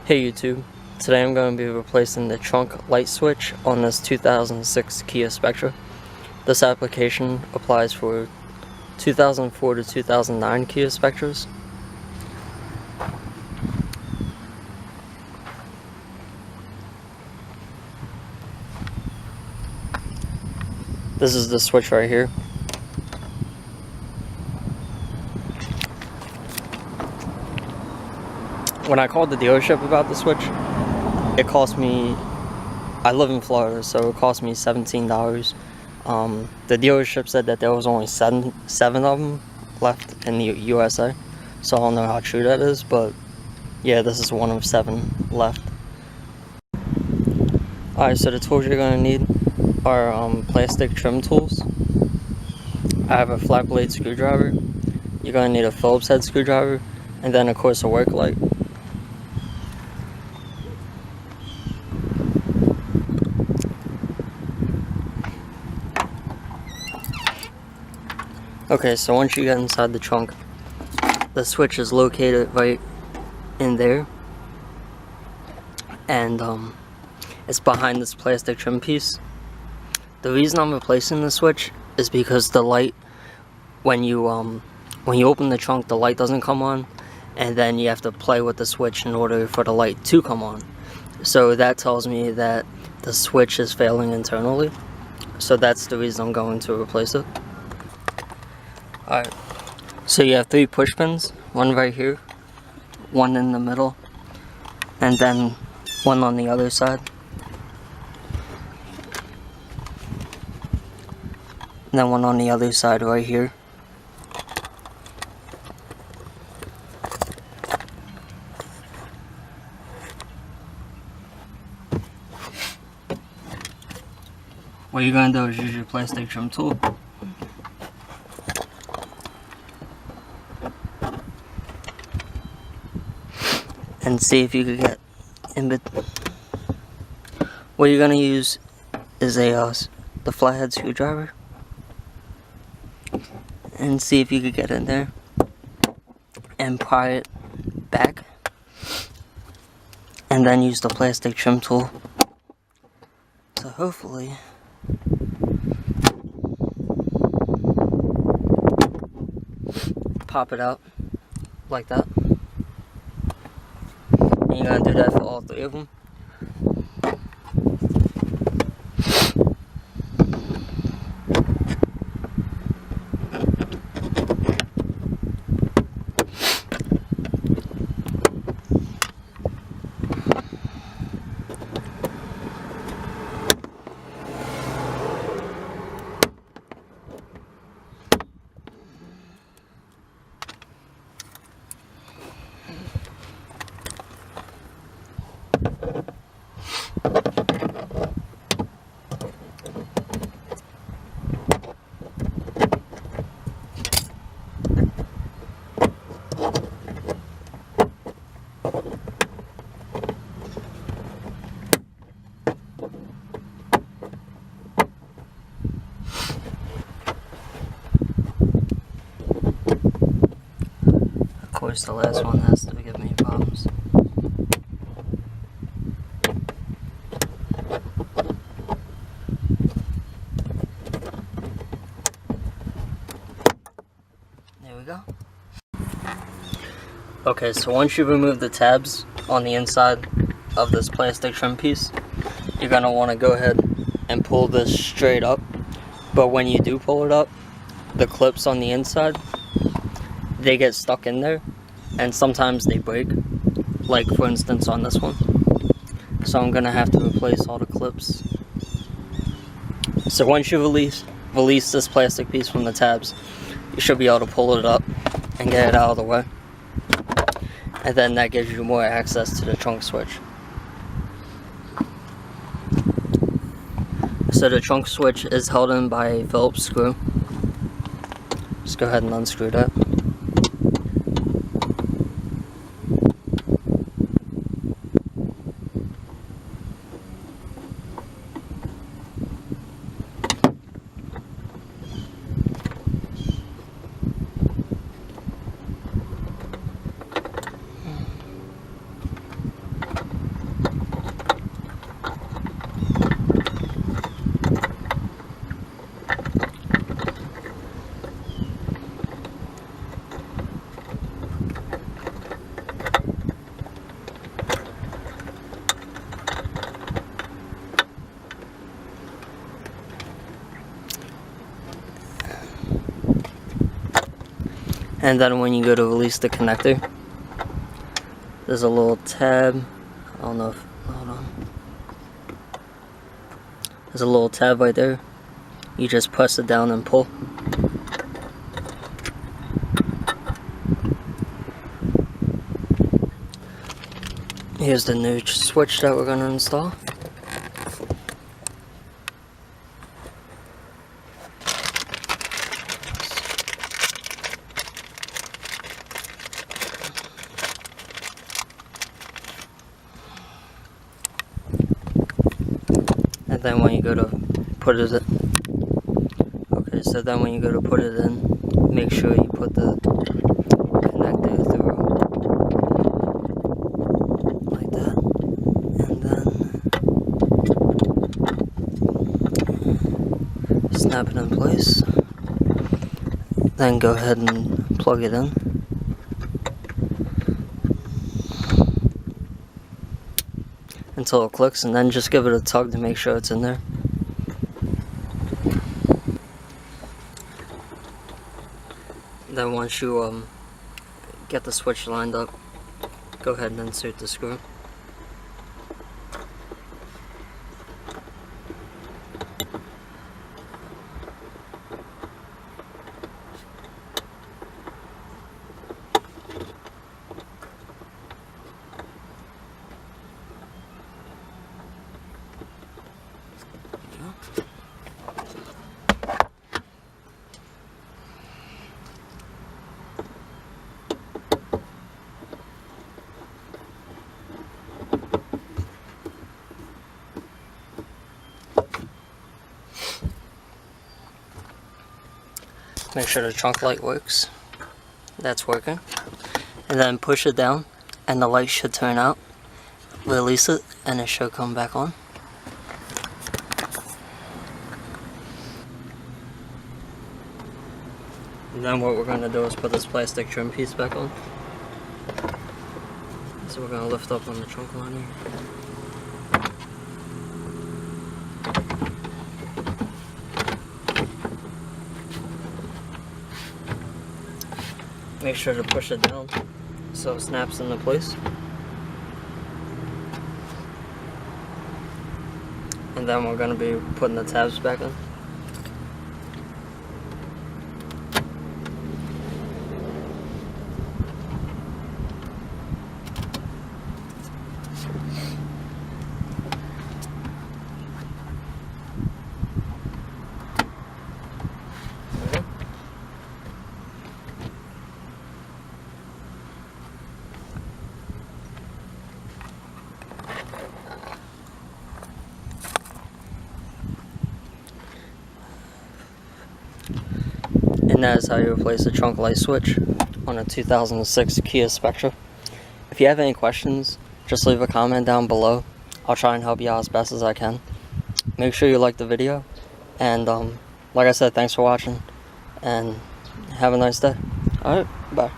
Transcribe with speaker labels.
Speaker 1: Hey YouTube, today I'm going to be replacing the trunk light switch on this 2006 Kia Spectra. This application applies for 2004 to 2009 Kia Spectras. This is the switch right here. When I called the dealership about the switch, it cost me, I live in Florida, so it cost me $17. The dealership said that there was only seven of them left in the USA, so I don't know how true that is, but yeah, this is one of 7 left. Alright, so the tools you're going to need are plastic trim tools. I have a flat blade screwdriver. You're going to need a Phillips head screwdriver, and then of course a work light. Okay, so once you get inside the trunk, the switch is located right in there, and it's behind this plastic trim piece. The reason I'm replacing the switch is because the light, when you open the trunk, the light doesn't come on, and then you have to play with the switch in order for the light to come on. So that tells me that the switch is failing internally. So that's the reason I'm going to replace it. Alright, so you have 3 push pins, one right here, one in the middle, and then one on the other side. And then one on the other side right here. What you're going to do is use your plastic trim tool. And see if you could get in between. What you're going to use is the flathead screwdriver. And see if you could get in there and pry it back. And then use the plastic trim tool to hopefully pop it out like that. And you're going to do that for all 3 of them. Of course, the last one has to give me problems. There we go. Okay, so once you remove the tabs on the inside of this plastic trim piece, you're going to want to go ahead and pull this straight up. But when you do pull it up, the clips on the inside, they get stuck in there, and sometimes they break, like for instance on this one. So I'm going to have to replace all the clips. So once you release this plastic piece from the tabs, you should be able to pull it up and get it out of the way. And then that gives you more access to the trunk switch. So the trunk switch is held in by a Phillips screw. Just go ahead and unscrew that. And then when you go to release the connector, there's a little tab. I don't know if, hold on. There's a little tab right there. You just press it down and pull. Here's the new switch that we're going to install. And then when you go to put it in, okay, so then when you go to put it in, make sure you put the connector through like that, and then snap it in place. Then go ahead and plug it in. Until it clicks, and then just give it a tug to make sure it's in there. Then once you get the switch lined up, go ahead and insert the screw. Make sure the trunk light works. That's working. And then push it down and the light should turn out. Release it and it should come back on. And then what we're going to do is put this plastic trim piece back on. So we're going to lift up on the trunk liner. Make sure to push it down so it snaps into place. And then we're going to be putting the tabs back in. And that is how you replace the trunk light switch on a 2006 Kia Spectra. If you have any questions, just leave a comment down below. I'll try and help you out as best as I can. Make sure you like the video, and like I said, thanks for watching, and have a nice day. Alright, bye.